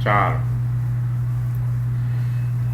4।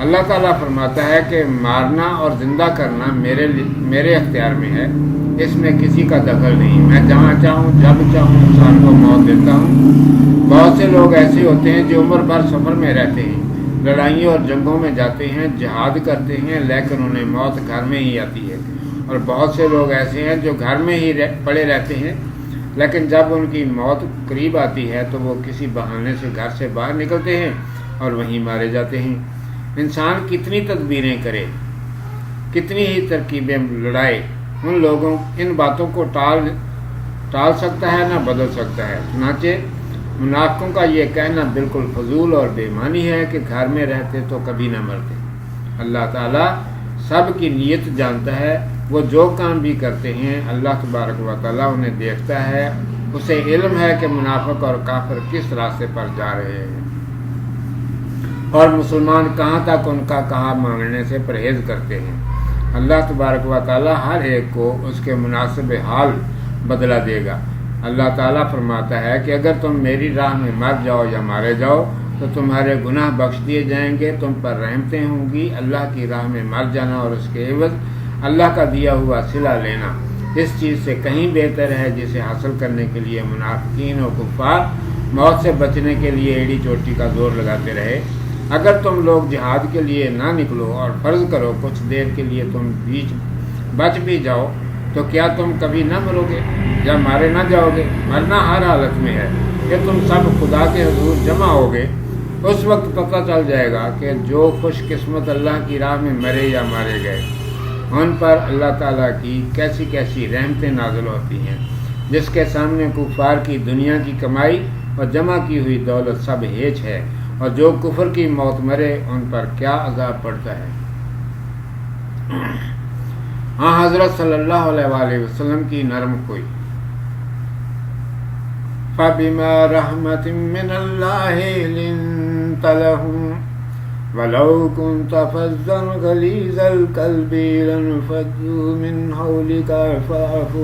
اللہ تعالیٰ فرماتا ہے کہ مارنا اور زندہ کرنا میرے اختیار میں ہے، اس میں کسی کا دخل نہیں، میں جہاں چاہوں جب چاہوں انسان کو موت دیتا ہوں۔ بہت سے لوگ ایسے ہوتے ہیں جو عمر بھر سفر میں رہتے ہیں، لڑائیوں اور جنگوں میں جاتے ہیں، جہاد کرتے ہیں، لیکن انہیں موت گھر میں ہی آتی ہے، اور بہت سے لوگ ایسے ہیں جو گھر میں ہی پڑے رہتے ہیں، لیکن جب ان کی موت قریب آتی ہے تو وہ کسی بہانے سے گھر سے باہر نکلتے ہیں اور وہیں مارے جاتے ہیں۔ انسان کتنی تدبیریں کرے، کتنی ہی ترکیبیں لڑائے، ان باتوں کو ٹال سکتا ہے نہ بدل سکتا ہے۔ چنانچہ منافقوں کا یہ کہنا بالکل فضول اور بے معنی ہے کہ گھر میں رہتے تو کبھی نہ مرتے۔ اللہ تعالیٰ سب کی نیت جانتا ہے، وہ جو کام بھی کرتے ہیں اللہ تبارک و تعالیٰ انہیں دیکھتا ہے، اسے علم ہے کہ منافق اور کافر کس راستے پر جا رہے ہیں، اور مسلمان کہاں تک ان کا کہا مانگنے سے پرہیز کرتے ہیں۔ اللہ تبارک و تعالیٰ ہر ایک کو اس کے مناسب حال بدلہ دے گا۔ اللہ تعالیٰ فرماتا ہے کہ اگر تم میری راہ میں مر جاؤ یا مارے جاؤ تو تمہارے گناہ بخش دیے جائیں گے، تم پر رحمتیں ہوں گی۔ اللہ کی راہ میں مر جانا اور اس کے عوض اللہ کا دیا ہوا صلہ لینا اس چیز سے کہیں بہتر ہے جسے حاصل کرنے کے لیے منافقین اور کفار موت سے بچنے کے لیے ایڑی چوٹی کا زور لگاتے رہے۔ اگر تم لوگ جہاد کے لیے نہ نکلو اور فرض کرو کچھ دیر کے لیے تم بچ بھی جاؤ تو کیا تم کبھی نہ مرو گے یا مارے نہ جاؤ گے؟ مرنا ہر حالت میں ہے کہ تم سب خدا کے حضور جمع ہوگے۔ اس وقت پتہ چل جائے گا کہ جو خوش قسمت اللہ کی راہ میں مرے یا مارے گئے، ان پر اللہ تعالیٰ کی کیسی کیسی رحمتیں نازل ہوتی ہیں، جس کے سامنے کفار کی دنیا کی کمائی اور جمع کی ہوئی دولت سب ہیچ ہے، اور جو کفر کی موت مرے ان پر کیا عذاب پڑتا ہے۔ ہاں حضرت صلی اللہ علیہ وآلہ وسلم کی نرم خوئی۔ فَبِمَا رَحْمَةٍ مِّنَ اللَّهِ لِنتَ لَهُمْ وَلَوْ كُنْتَ فَظًّا غَلِيظَ الْقَلْبِ لَانفَضُّوا مِنْ حَوْلِكَ فَاعْفُ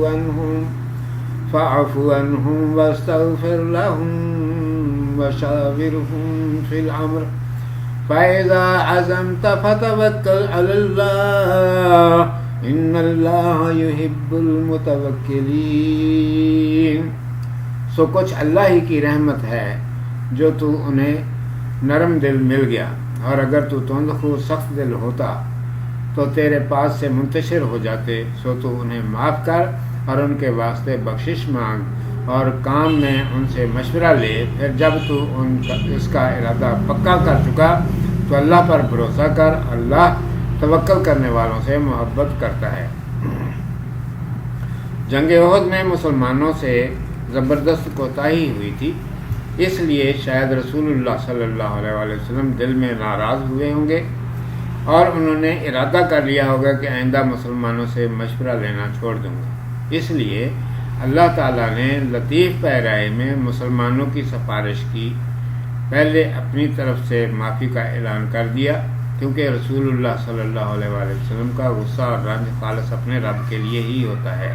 عَنْهُمْ وَاسْتَغْفِرْ لَهُمْ وَشَاوِرْهُمْ فِي الْأَمْرِ فَإِذَا عَزَمْتَ فَتَوَكَّلْ عَلَى اللَّهِ إِنَّ اللَّهَ يُحِبُّ الْمُتَوَكِّلِينَ۔ سو کچھ اللہ ہی کی رحمت ہے جو تو انہیں نرم دل مل گیا، اور اگر تو تندخو سخت دل ہوتا تو تیرے پاس سے منتشر ہو جاتے، سو تو انہیں معاف کر اور ان کے واسطے بخشش مانگ اور کام میں ان سے مشورہ لے۔ پھر جب تو اس کا ارادہ پکا کر چکا تو اللہ پر بھروسہ کر، اللہ توکل کرنے والوں سے محبت کرتا ہے۔ جنگ احد میں مسلمانوں سے زبردست کوتاہی ہوئی تھی، اس لیے شاید رسول اللہ صلی اللہ علیہ وآلہ وسلم دل میں ناراض ہوئے ہوں گے اور انہوں نے ارادہ کر لیا ہوگا کہ آئندہ مسلمانوں سے مشورہ لینا چھوڑ دوں گا۔ اس لیے اللہ تعالیٰ نے لطیف پیرائے میں مسلمانوں کی سفارش کی، پہلے اپنی طرف سے معافی کا اعلان کر دیا، کیونکہ رسول اللہ صلی اللہ علیہ وآلہ وسلم کا غصہ اور رنج خالص اپنے رب کے لیے ہی ہوتا ہے۔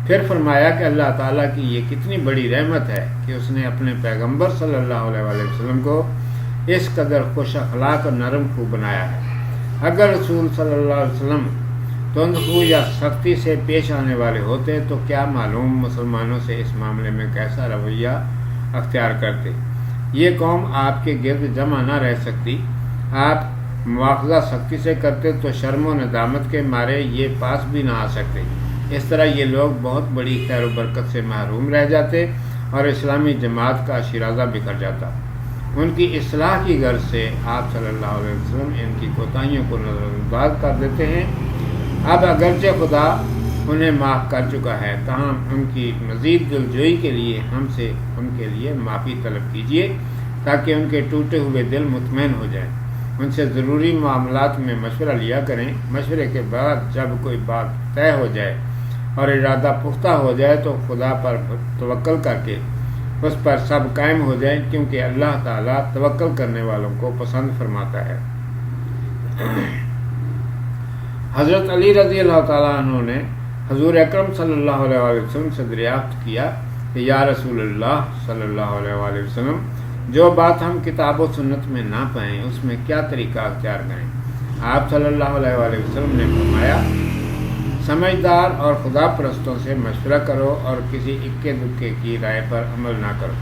پھر فرمایا کہ اللہ تعالیٰ کی یہ کتنی بڑی رحمت ہے کہ اس نے اپنے پیغمبر صلی اللہ علیہ وآلہ وسلم کو اس قدر خوش اخلاق اور نرم خو بنایا ہے۔ اگر رسول صلی اللہ علیہ وسلم تندخو یا سختی سے پیش آنے والے ہوتے تو کیا معلوم مسلمانوں سے اس معاملے میں کیسا رویہ اختیار کرتے۔ یہ قوم آپ کے گرد جمع نہ رہ سکتی، آپ مواخذہ سختی سے کرتے تو شرم و ندامت کے مارے یہ پاس بھی نہ آ سکتے۔ اس طرح یہ لوگ بہت بڑی خیر و برکت سے محروم رہ جاتے اور اسلامی جماعت کا شیرازہ بکھر جاتا۔ ان کی اصلاح کی غرض سے آپ صلی اللہ علیہ وسلم ان کی کوتاہیوں کو نظر انداز کر دیتے ہیں۔ اب اگرچہ خدا انہیں معاف کر چکا ہے، تاہم ان کی مزید دلجوئی کے لیے ہم سے ان کے لیے معافی طلب کیجیے تاکہ ان کے ٹوٹے ہوئے دل مطمئن ہو جائیں۔ ان سے ضروری معاملات میں مشورہ لیا کریں۔ مشورے کے بعد جب کوئی بات طے ہو جائے اور ارادہ پختہ ہو جائے تو خدا پر توکل کر کے اس پر سب قائم ہو جائیں، کیونکہ اللہ تعالیٰ توکل کرنے والوں کو پسند فرماتا ہے۔ حضرت علی رضی اللہ تعالیٰ عنہ نے حضور اکرم صلی اللہ علیہ وسلم سے دریافت کیا کہ یا رسول اللہ صلی اللہ علیہ وسلم، جو بات ہم کتاب و سنت میں نہ پائیں اس میں کیا طریقہ اختیار کریں؟ آپ صلی اللہ علیہ وآلہ وسلم نے فرمایا، سمجھدار اور خدا پرستوں سے مشورہ کرو اور کسی اکے دکے کی رائے پر عمل نہ کرو۔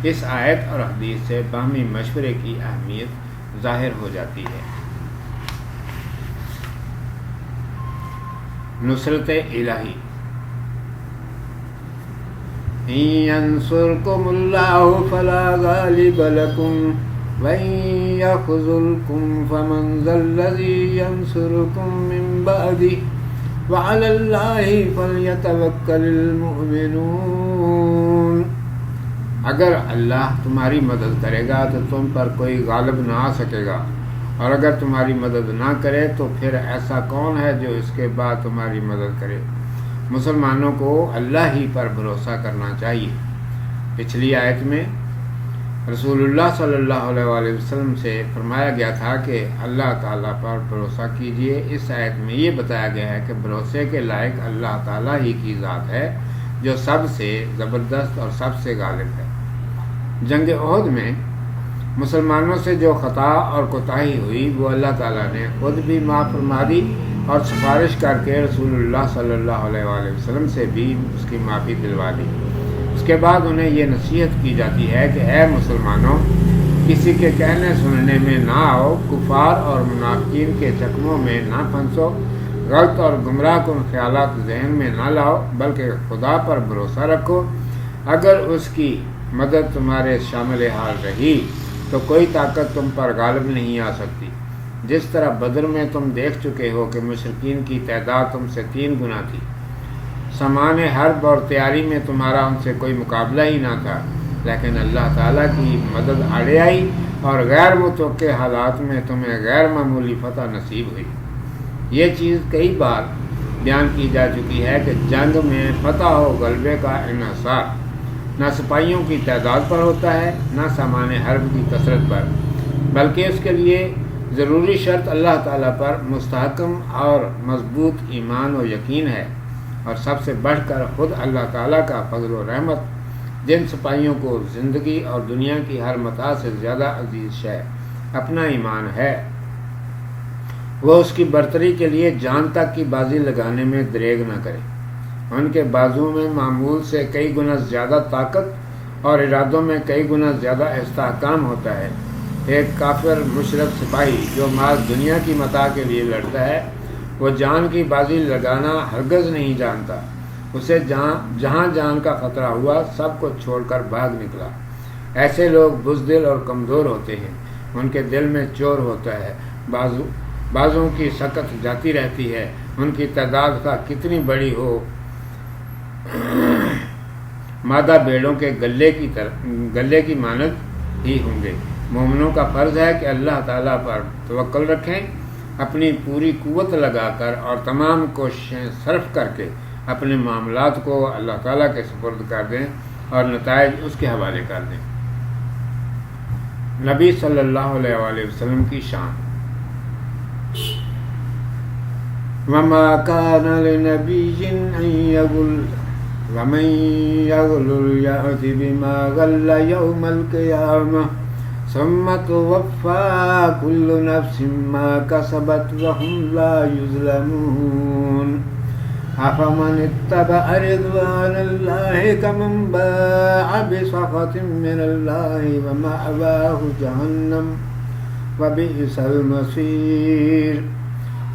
اس آیت اور حدیث سے باہمی مشورے کی اہمیت ظاہر ہو جاتی ہے۔ نصرت الہی۔ إن ينصركم الله فلا غالب لكم وإن يخذلكم فمن ذا الذي ينصركم من بعده وعلى الله فليتوكل المؤمنون۔ اگر اللہ تمہاری مدد کرے گا تو تم پر کوئی غالب نہ آ سکے گا، اور اگر تمہاری مدد نہ کرے تو پھر ایسا کون ہے جو اس کے بعد تمہاری مدد کرے؟ مسلمانوں کو اللہ ہی پر بھروسہ کرنا چاہیے۔ پچھلی آیت میں رسول اللہ صلی اللہ علیہ وآلہ وسلم سے فرمایا گیا تھا کہ اللہ تعالیٰ پر بھروسہ کیجیے۔ اس آیت میں یہ بتایا گیا ہے کہ بھروسے کے لائق اللہ تعالیٰ ہی کی ذات ہے جو سب سے زبردست اور سب سے غالب ہے۔ جنگ احد میں مسلمانوں سے جو خطا اور کوتاہی ہوئی وہ اللہ تعالیٰ نے خود بھی معاف فرما دی اور سفارش کر کے رسول اللہ صلی اللہ علیہ وآلہ وسلم سے بھی اس کی معافی دلوا دی۔ اس کے بعد انہیں یہ نصیحت کی جاتی ہے کہ اے مسلمانوں، کسی کے کہنے سننے میں نہ آؤ، کفار اور منافقین کے چکموں میں نہ پھنسو، غلط اور گمراہ کن خیالات ذہن میں نہ لاؤ، بلکہ خدا پر بھروسہ رکھو۔ اگر اس کی مدد تمہارے شامل حال رہی تو کوئی طاقت تم پر غالب نہیں آ سکتی۔ جس طرح بدر میں تم دیکھ چکے ہو کہ مشرکین کی تعداد تم سے 3 گنا تھی، سامان حرب اور تیاری میں تمہارا ان سے کوئی مقابلہ ہی نہ تھا، لیکن اللہ تعالیٰ کی مدد آڑے آئی اور غیر متوقع حالات میں تمہیں غیر معمولی فتح نصیب ہوئی۔ یہ چیز کئی بار بیان کی جا چکی ہے کہ جنگ میں فتح و غلبے کا انحصار نہ سپاہیوں کی تعداد پر ہوتا ہے نہ سامان حرب کی کثرت پر، بلکہ اس کے لیے ضروری شرط اللہ تعالیٰ پر مستحکم اور مضبوط ایمان و یقین ہے، اور سب سے بڑھ کر خود اللہ تعالیٰ کا فضل و رحمت جن سپاہیوں کو زندگی اور دنیا کی ہر متاع سے زیادہ عزیز شے اپنا ایمان ہے، وہ اس کی برتری کے لیے جان تک کی بازی لگانے میں دریغ نہ کرے۔ ان کے بازو میں معمول سے کئی گنا زیادہ طاقت اور ارادوں میں کئی گنا زیادہ استحکام ہوتا ہے۔ ایک کافر مشرک سپاہی جو محض دنیا کی متاع کے لیے لڑتا ہے، وہ جان کی بازی لگانا ہرگز نہیں جانتا۔ اسے جہاں جان کا خطرہ ہوا سب کو چھوڑ کر بھاگ نکلا۔ ایسے لوگ بزدل اور کمزور ہوتے ہیں، ان کے دل میں چور ہوتا ہے، بازوں کی سکت جاتی رہتی ہے، ان کی تعداد کا کتنی بڑی ہو، مادہ بیڑوں کے گلے کی مانند ہی ہوں گے۔ مومنوں کا فرض ہے کہ اللہ تعالیٰ پر توکل رکھیں، اپنی پوری قوت لگا کر اور تمام کوششیں صرف کر کے اپنے معاملات کو اللہ تعالیٰ کے سپرد کر دیں اور نتائج اس کے حوالے کر دیں۔ نبی صلی اللہ علیہ وآلہ وسلم کی شان۔ وَمَا كَانَ لِنَبِيٍّ أَن يَغُلَّ وَمَن يَغْلُلْ يَأْتِ بِمَا غَلَّ يَوْمَ الْقِيَامَةِ ثُمَّ تُوَفَّى كُلُّ نَفْسٍ مَا كَسَبَتْ وَهُمْ لَا يُظْلَمُونَ أَفَمَنِ اتَّبَعَ رِضْوَانَ اللَّهِ كَمَن بَاءَ بِسَخَطٍ مِّنَ اللَّهِ وَمَأْوَاهُ جَهَنَّمُ وَبِئْسَ الْمَصِيرُ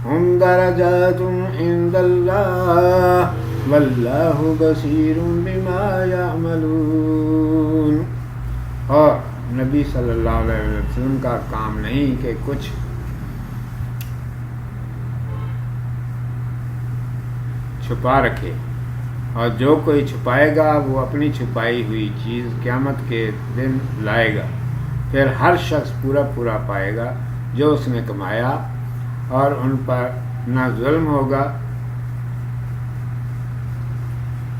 هُمْ دَرَجَاتٌ عِندَ اللَّهِ وَاللَّهُ بَصِيرٌ بِمَا يَعْمَلُونَ۔ اور نبی صلی اللہ علیہ وسلم کا کام نہیں کہ کچھ چھپا رکھے، اور جو کوئی چھپائے گا وہ اپنی چھپائی ہوئی چیز قیامت کے دن لائے گا، پھر ہر شخص پورا پائے گا جو اس نے کمایا، اور ان پر نہ ظلم ہوگا۔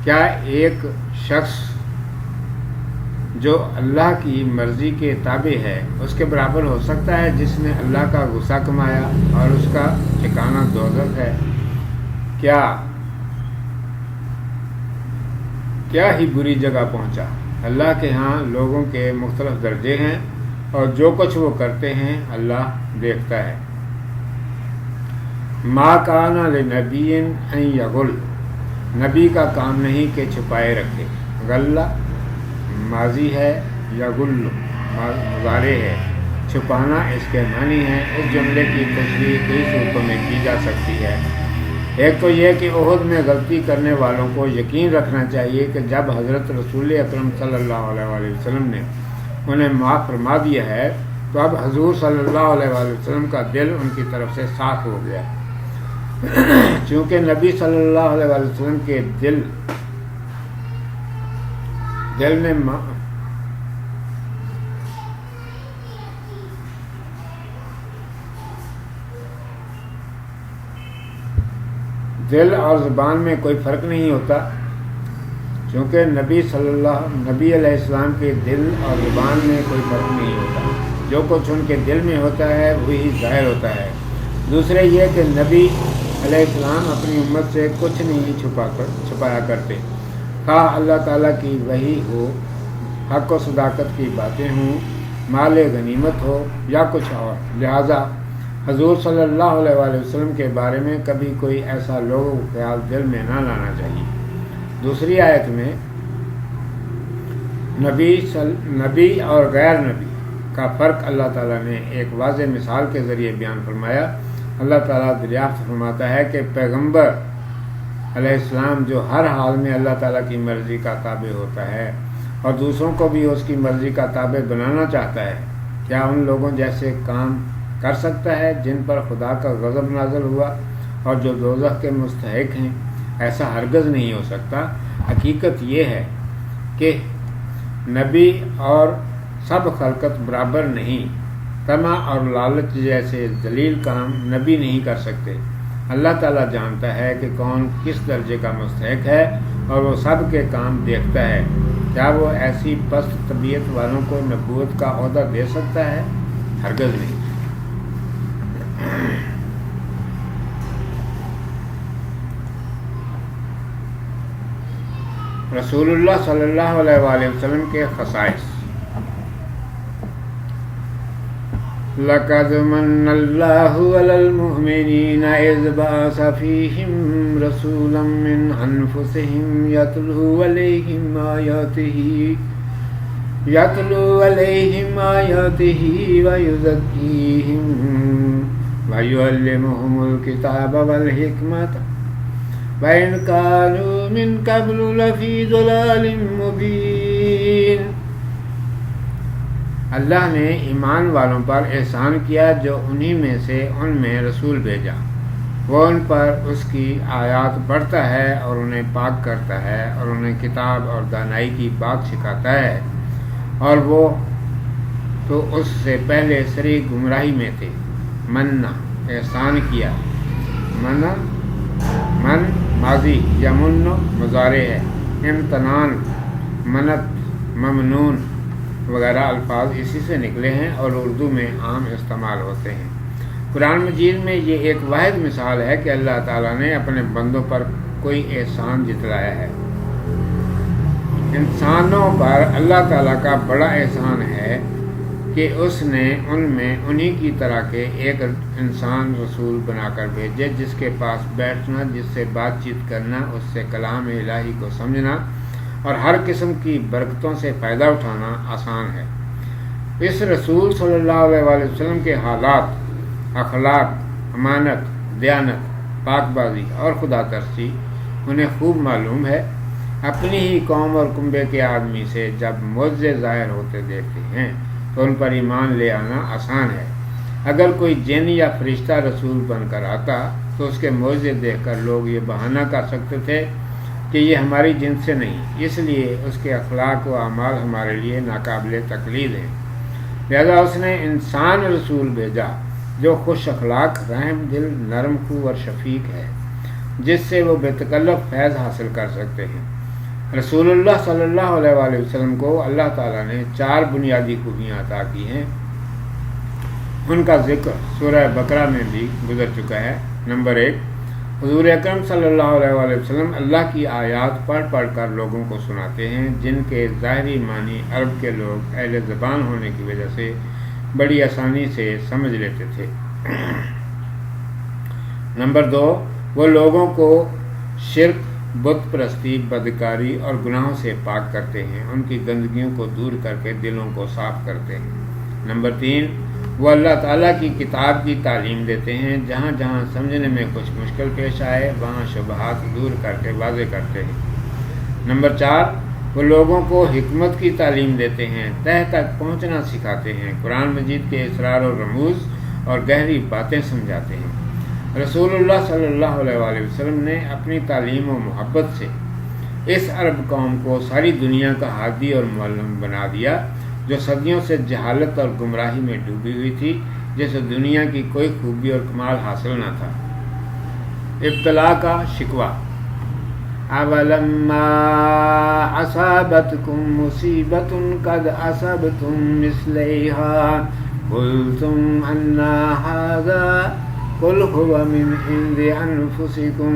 کیا ایک شخص جو اللہ کی مرضی کے تابع ہے اس کے برابر ہو سکتا ہے جس نے اللہ کا غصہ کمایا اور اس کا ٹھکانہ دوزخ ہے؟ کیا ہی بری جگہ پہنچا۔ اللہ کے ہاں لوگوں کے مختلف درجے ہیں اور جو کچھ وہ کرتے ہیں اللہ دیکھتا ہے۔ ما کان لنبی ان یغل، نبی کا کام نہیں کہ چھپائے رکھے۔ غلہ ماضی ہے، یغل مضارع ہے، چھپانا اس کے معنی ہے۔ اس جملے کی تشریح کئی صورتوں میں کی جا سکتی ہے۔ ایک تو یہ کہ احد میں غلطی کرنے والوں کو یقین رکھنا چاہیے کہ جب حضرت رسول اکرم صلی اللہ علیہ وآلہ وسلم نے انہیں معاف فرما دیا ہے تو اب حضور صلی اللہ علیہ وآلہ وسلم کا دل ان کی طرف سے صاف ہو گیا۔ چونکہ نبی صلی اللہ علیہ وآلہ وسلم کے دل اور زبان میں کوئی فرق نہیں ہوتا، چونکہ نبی علیہ السلام کے دل اور زبان میں کوئی فرق نہیں ہوتا، جو کچھ ان کے دل میں ہوتا ہے وہی ظاہر ہوتا ہے۔ دوسرے یہ کہ نبی علیہ السلام اپنی امت سے کچھ نہیں چھپایا کرتے، خواہ اللہ تعالیٰ کی وحی ہو، حق و صداقت کی باتیں ہوں، مال غنیمت ہو یا کچھ اور۔ لہٰذا حضور صلی اللہ علیہ وآلہ وسلم کے بارے میں کبھی کوئی ایسا لوگوں کو خیال دل میں نہ لانا چاہیے۔ دوسری آیت میں نبی اور غیر نبی کا فرق اللہ تعالیٰ نے ایک واضح مثال کے ذریعے بیان فرمایا۔ اللہ تعالیٰ دریافت فرماتا ہے کہ پیغمبر علیہ السلام جو ہر حال میں اللہ تعالیٰ کی مرضی کا تابع ہوتا ہے اور دوسروں کو بھی اس کی مرضی کا تابع بنانا چاہتا ہے، کیا ان لوگوں جیسے کام کر سکتا ہے جن پر خدا کا غضب نازل ہوا اور جو دوزخ کے مستحق ہیں؟ ایسا ہرگز نہیں ہو سکتا۔ حقیقت یہ ہے کہ نبی اور سب خلقت برابر نہیں۔ طمع اور لالچ جیسے ذلیل کام نبی نہیں کر سکتے۔ اللہ تعالیٰ جانتا ہے کہ کون کس درجے کا مستحق ہے اور وہ سب کے کام دیکھتا ہے۔ کیا وہ ایسی پست طبیعت والوں کو نبوت کا عہدہ دے سکتا ہے؟ ہرگز نہیں۔ رسول اللہ صلی اللہ علیہ وآلہ وسلم کے خصائص۔ لَقَدْ مَنَّ اللَّهُ عَلَى الْمُؤْمِنِينَ إِذْ بَعَثَ فِيهِمْ رَسُولًا مِّنْ أَنفُسِهِمْ يَتْلُو عَلَيْهِمْ آيَاتِهِ وَيُزَكِّيهِمْ وَيُعَلِّمُهُمُ الْكِتَابَ وَالْحِكْمَةَ وَإِنْ كَانُوا مِنْ قَبْلُ لَفِي ضَلَالٍ مُبِينٍ۔ اللہ نے ایمان والوں پر احسان کیا جو انہی میں سے ان میں رسول بھیجا، وہ ان پر اس کی آیات پڑھتا ہے اور انہیں پاک کرتا ہے اور انہیں کتاب اور دانائی کی بات سکھاتا ہے، اور وہ تو اس سے پہلے سری گمراہی میں تھے۔ منّا احسان کیا، من ماضی، یمن مضارع ہے، امتنان، منت، ممنون وغیرہ الفاظ اسی سے نکلے ہیں اور اردو میں عام استعمال ہوتے ہیں۔ قرآن مجید میں یہ ایک واحد مثال ہے کہ اللہ تعالیٰ نے اپنے بندوں پر کوئی احسان جتلایا ہے۔ انسانوں پر اللہ تعالیٰ کا بڑا احسان ہے کہ اس نے ان میں انہی کی طرح کے ایک انسان رسول بنا کر بھیجے جس کے پاس بیٹھنا، جس سے بات چیت کرنا، اس سے کلام الہی کو سمجھنا اور ہر قسم کی برکتوں سے فائدہ اٹھانا آسان ہے۔ اس رسول صلی اللہ علیہ وآلہ وسلم کے حالات، اخلاق، امانت، دیانت، پاک بازی اور خدا ترسی انہیں خوب معلوم ہے۔ اپنی ہی قوم اور کنبے کے آدمی سے جب معجزے ظاہر ہوتے دیکھتے ہیں تو ان پر ایمان لے آنا آسان ہے۔ اگر کوئی جن یا فرشتہ رسول بن کر آتا تو اس کے معجزے دیکھ کر لوگ یہ بہانہ کر سکتے تھے کہ یہ ہماری جنس سے نہیں، اس لیے اس کے اخلاق و اعمال ہمارے لیے ناقابل تقلید ہیں۔ لہذا اس نے انسان رسول بھیجا جو خوش اخلاق، رحم دل، نرم خو اور شفیق ہے، جس سے وہ بے تکلف فیض حاصل کر سکتے ہیں۔ رسول اللہ صلی اللہ علیہ وآلہ وسلم کو اللہ تعالیٰ نے 4 بنیادی خوبیاں عطا کی ہیں۔ ان کا ذکر سورہ بقرہ میں بھی گزر چکا ہے۔ نمبر 1، حضور اکرم صلی اللہ علیہ وسلم اللہ کی آیات پڑھ پڑھ کر لوگوں کو سناتے ہیں، جن کے ظاہری معنی عرب کے لوگ اہل زبان ہونے کی وجہ سے بڑی آسانی سے سمجھ لیتے تھے۔ نمبر 2، وہ لوگوں کو شرک، بت پرستی، بدکاری اور گناہوں سے پاک کرتے ہیں، ان کی گندگیوں کو دور کر کے دلوں کو صاف کرتے ہیں۔ نمبر 3، وہ اللہ تعالیٰ کی کتاب کی تعلیم دیتے ہیں، جہاں جہاں سمجھنے میں کچھ مشکل پیش آئے وہاں شبہات دور کر کے واضح کرتے ہیں۔ نمبر 4، وہ لوگوں کو حکمت کی تعلیم دیتے ہیں، تہ تک پہنچنا سکھاتے ہیں، قرآن مجید کے اسرار و رموز اور گہری باتیں سمجھاتے ہیں۔ رسول اللہ صلی اللہ علیہ وآلہ وسلم نے اپنی تعلیم و محبت سے اس عرب قوم کو ساری دنیا کا ہادی اور معلم بنا دیا، جو صدیوں سے جہالت اور گمراہی میں ڈوبی ہوئی تھی، جسے دنیا کی کوئی خوبی اور کمال حاصل نہ تھا۔ ابتلا کا شکوہ۔ اولما اصابتکم مصیبۃ قد اصبتم مثلیہا قلتم انا ھذا قل هو من عند انفسکم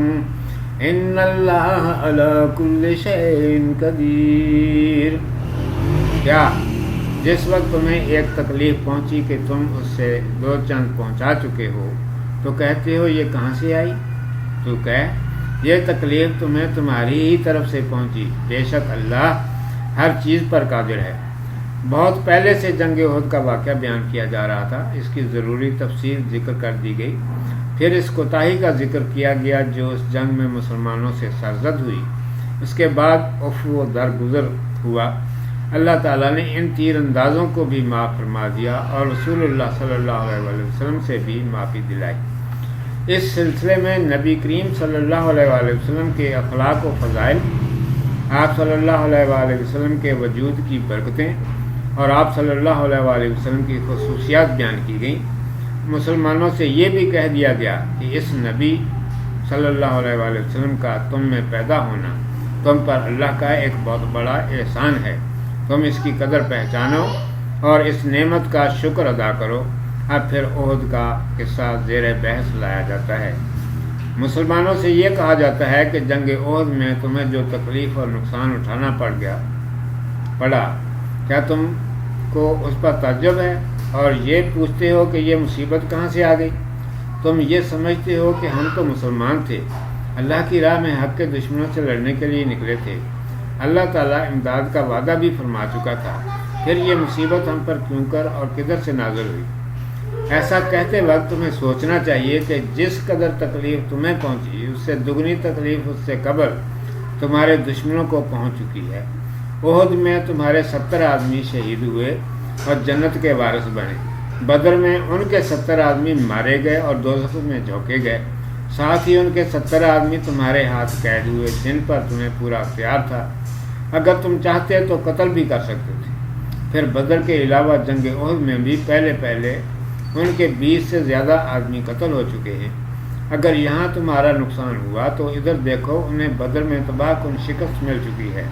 ان اللہ علی کل شیء قدیر۔ کیا جس وقت تمہیں ایک تکلیف پہنچی کہ تم اس سے دو چند پہنچا چکے ہو تو کہتے ہو یہ کہاں سے آئی؟ تو کہہ یہ تکلیف تمہیں تمہاری ہی طرف سے پہنچی، بے شک اللہ ہر چیز پر قادر ہے۔ بہت پہلے سے جنگ احد کا واقعہ بیان کیا جا رہا تھا، اس کی ضروری تفصیل ذکر کر دی گئی، پھر اس کوتاہی کا ذکر کیا گیا جو اس جنگ میں مسلمانوں سے سرزد ہوئی۔ اس کے بعد عفو درگزر ہوا، اللہ تعالیٰ نے ان تیر اندازوں کو بھی معاف فرما دیا اور رسول اللہ صلی اللہ علیہ وسلم سے بھی معافی دلائی۔ اس سلسلے میں نبی کریم صلی اللہ علیہ وسلم کے اخلاق و فضائل، آپ صلی اللہ علیہ وسلم کے وجود کی برکتیں اور آپ صلی اللہ علیہ وسلم کی خصوصیات بیان کی گئیں۔ مسلمانوں سے یہ بھی کہہ دیا گیا کہ اس نبی صلی اللہ علیہ وسلم کا تم میں پیدا ہونا تم پر اللہ کا ایک بہت بڑا احسان ہے، تم اس کی قدر پہچانو اور اس نعمت کا شکر ادا کرو۔ اب پھر احد کا قصہ زیر بحث لایا جاتا ہے۔ مسلمانوں سے یہ کہا جاتا ہے کہ جنگ احد میں تمہیں جو تکلیف اور نقصان اٹھانا پڑا، کیا تم کو اس پر تعجب ہے اور یہ پوچھتے ہو کہ یہ مصیبت کہاں سے آ گئی؟ تم یہ سمجھتے ہو کہ ہم تو مسلمان تھے، اللہ کی راہ میں حق کے دشمنوں سے لڑنے کے لیے نکلے تھے، اللہ تعالیٰ امداد کا وعدہ بھی فرما چکا تھا، پھر یہ مصیبت ہم پر کیوں کر اور کدھر سے نازل ہوئی؟ ایسا کہتے وقت تمہیں سوچنا چاہیے کہ جس قدر تکلیف تمہیں پہنچی اس سے دگنی تکلیف اس سے قبل تمہارے دشمنوں کو پہنچ چکی ہے۔ احد میں تمہارے 70 آدمی شہید ہوئے اور جنت کے وارث بنے، بدر میں ان کے 70 آدمی مارے گئے اور دوزخ میں جھونکے گئے، ساتھ ہی ان کے 70 آدمی تمہارے ہاتھ قید ہوئے جن پر تمہیں پورا اختیار تھا، اگر تم چاہتے تو قتل بھی کر سکتے تھے۔ پھر بدر کے علاوہ جنگ احد میں بھی پہلے ان کے 20 سے زیادہ آدمی قتل ہو چکے ہیں۔ اگر یہاں تمہارا نقصان ہوا تو ادھر دیکھو، انہیں بدر میں تباہ کن شکست مل چکی ہے،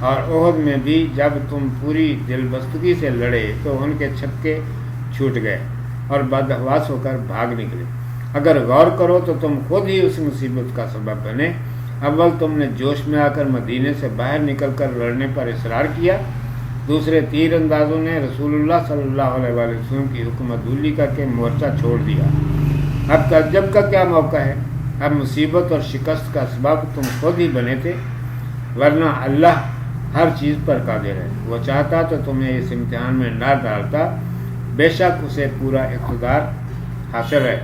اور احد میں بھی جب تم پوری دل بستگی سے لڑے تو ان کے چھکے چھوٹ گئے اور بدحواس ہو کر بھاگ نکلے۔ اگر غور کرو تو تم خود ہی اس مصیبت کا سبب بنے۔ اول تم نے جوش میں آ کر مدینے سے باہر نکل کر لڑنے پر اصرار کیا، دوسرے تیر اندازوں نے رسول اللہ صلی اللہ علیہ وسلم کی حکمت دولی کر کے مورچہ چھوڑ دیا۔ اب تعجب کا کیا موقع ہے؟ اب مصیبت اور شکست کا سبب تم خود ہی بنے تھے، ورنہ اللہ ہر چیز پر قادر ہے، وہ چاہتا تو تمہیں اس امتحان میں نہ ڈالتا، بے شک اسے پورا اقتدار حاصل ہے۔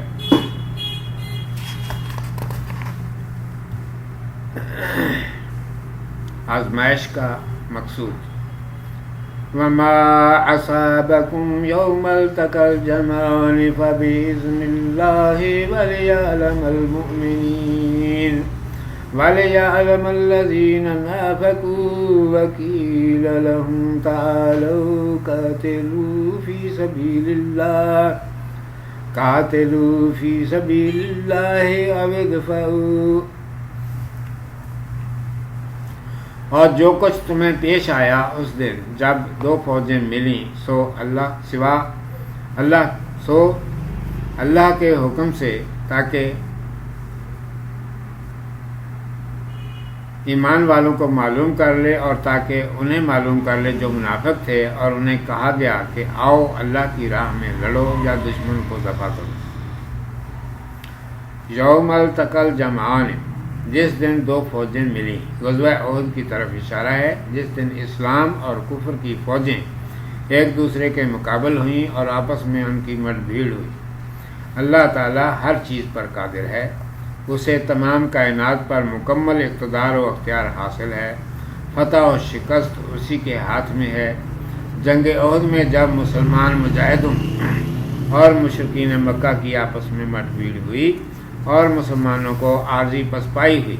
آزمائش کا مقصود۔ وما أصابكم يوم التقى الجمعان فبإذن الله وليعلم الذين نافقوا وقيل لهم تعالوا قاتلوا في سبيل الله أو ادفعوا۔ اور جو کچھ تمہیں پیش آیا اس دن جب دو فوجیں ملیں سو اللہ کے حکم سے، تاکہ ایمان والوں کو معلوم کر لے اور تاکہ انہیں معلوم کر لے جو منافق تھے، اور انہیں کہا گیا کہ آؤ اللہ کی راہ میں لڑو یا دشمن کو دفع کرو۔ یوم التقى الجمعان، جس دن دو فوجیں ملی، غزوہ احد کی طرف اشارہ ہے، جس دن اسلام اور کفر کی فوجیں ایک دوسرے کے مقابل ہوئیں اور آپس میں ان کی مٹ بھیڑ ہوئی۔ اللہ تعالیٰ ہر چیز پر قادر ہے، اسے تمام کائنات پر مکمل اقتدار و اختیار حاصل ہے، فتح و شکست اسی کے ہاتھ میں ہے۔ جنگ احد میں جب مسلمان مجاہدوں اور مشرکین مکہ کی آپس میں مٹ بھیڑ ہوئی اور مسلمانوں کو عارضی پسپائی ہوئی،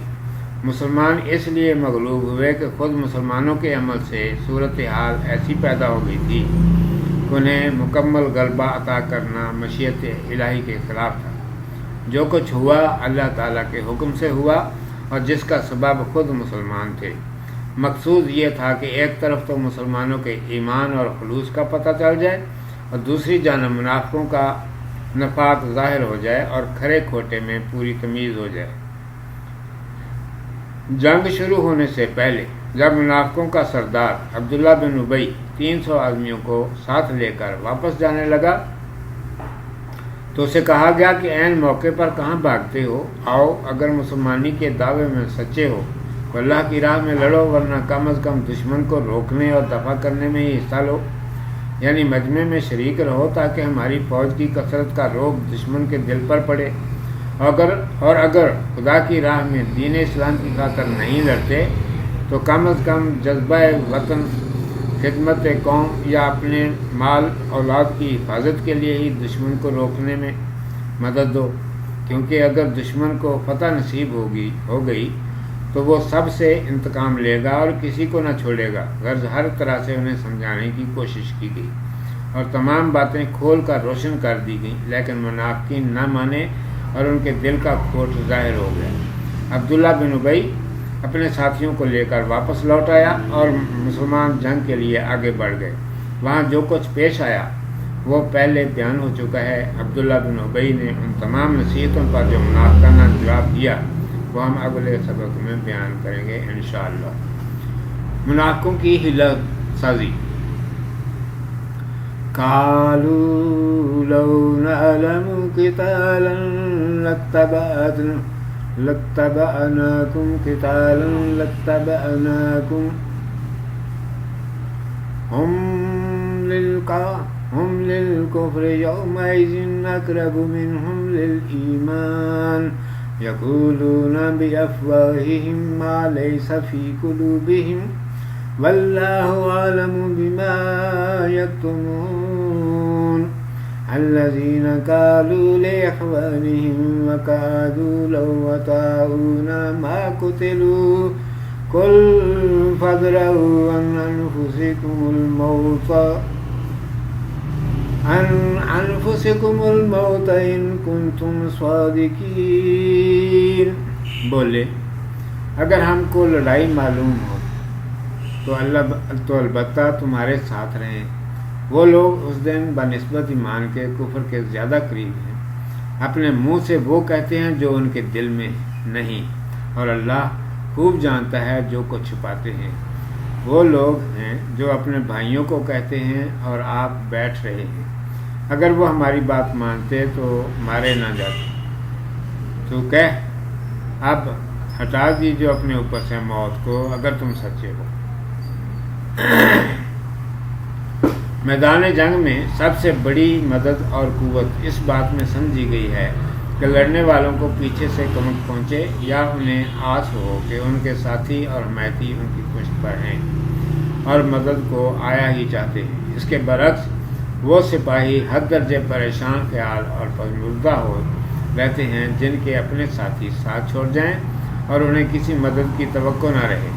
مسلمان اس لیے مغلوب ہوئے کہ خود مسلمانوں کے عمل سے صورتحال ایسی پیدا ہو گئی تھی کہ انہیں مکمل غلبہ عطا کرنا مشیت الہی کے خلاف تھا۔ جو کچھ ہوا اللہ تعالیٰ کے حکم سے ہوا اور جس کا سبب خود مسلمان تھے۔ مقصود یہ تھا کہ ایک طرف تو مسلمانوں کے ایمان اور خلوص کا پتہ چل جائے اور دوسری جانب منافقوں کا نفاق ظاہر ہو جائے اور کھرے کھوٹے میں پوری تمیز ہو جائے۔ جنگ شروع ہونے سے پہلے جب منافقوں کا سردار عبداللہ بن ابی 300 آدمیوں کو ساتھ لے کر واپس جانے لگا تو اسے کہا گیا کہ عین موقع پر کہاں بھاگتے ہو؟ آؤ اگر مسلمانی کے دعوے میں سچے ہو تو اللہ کی راہ میں لڑو، ورنہ کم از کم دشمن کو روکنے اور دفع کرنے میں ہی حصہ لو، یعنی مجمع میں شریک رہو تاکہ ہماری فوج کی کثرت کا روب دشمن کے دل پر پڑے، اور اگر خدا کی راہ میں دین اسلام کی خاطر نہیں لڑتے تو کم از کم جذبہ وطن، خدمت قوم یا اپنے مال اولاد کی حفاظت کے لیے ہی دشمن کو روکنے میں مدد دو، کیونکہ اگر دشمن کو فتح نصیب ہو گئی تو وہ سب سے انتقام لے گا اور کسی کو نہ چھوڑے گا۔ غرض ہر طرح سے انہیں سمجھانے کی کوشش کی گئی اور تمام باتیں کھول کر روشن کر دی گئیں، لیکن منافقین نہ مانے اور ان کے دل کا کھوٹ ظاہر ہو گیا۔ عبداللہ بن ابی اپنے ساتھیوں کو لے کر واپس لوٹ آیا اور مسلمان جنگ کے لیے آگے بڑھ گئے۔ وہاں جو کچھ پیش آیا وہ پہلے بیان ہو چکا ہے۔ عبداللہ بن ابی نے ان تمام نصیحتوں پر جو منافقانہ جواب دیا وہ ہم اگلے سبق میں بیان کریں گے انشاءاللہ۔ منافقوں کی حیلہ سازی۔ قالوا لو نعلم قتالا لاتبعناكم هم للكفر يومئذ أقرب منهم للإيمان يقولون بأفواههم ما ليس في قلوبهم والله أعلم بما يكتمون الذين قالوا لإخوانهم وقعدوا لو أطاعونا ما قتلوا قل فادرءوا عن أنفسكم الموت إن كنتم صادقين۔ بولے اگر ہم کو لڑائی معلوم ہو تو البتہ تمہارے ساتھ رہیں۔ وہ لوگ اس دن بنسبت ایمان کے کفر کے زیادہ قریب ہیں، اپنے منہ سے وہ کہتے ہیں جو ان کے دل میں نہیں، اور اللہ خوب جانتا ہے جو کچھ چھپاتے ہیں۔ وہ لوگ ہیں جو اپنے بھائیوں کو کہتے ہیں اور آپ بیٹھ رہے ہیں، اگر وہ ہماری بات مانتے تو مارے نہ جاتے۔ تو کہہ اب ہٹا دیجیے اپنے اوپر سے موت کو اگر تم سچے ہو۔ میدان جنگ میں سب سے بڑی مدد اور قوت اس بات میں سمجھی گئی ہے کہ لڑنے والوں کو پیچھے سے کمک پہنچے یا انہیں آس ہو کہ ان کے ساتھی اور حمایتی ان کی پشت پر ہیں اور مدد کو آیا ہی چاہتے ہیں۔ اس کے برعکس وہ سپاہی حد درجے پریشان خیال اور پژمردہ ہو رہتے ہیں جن کے اپنے ساتھی ساتھ چھوڑ جائیں اور انہیں کسی مدد کی توقع نہ رہے۔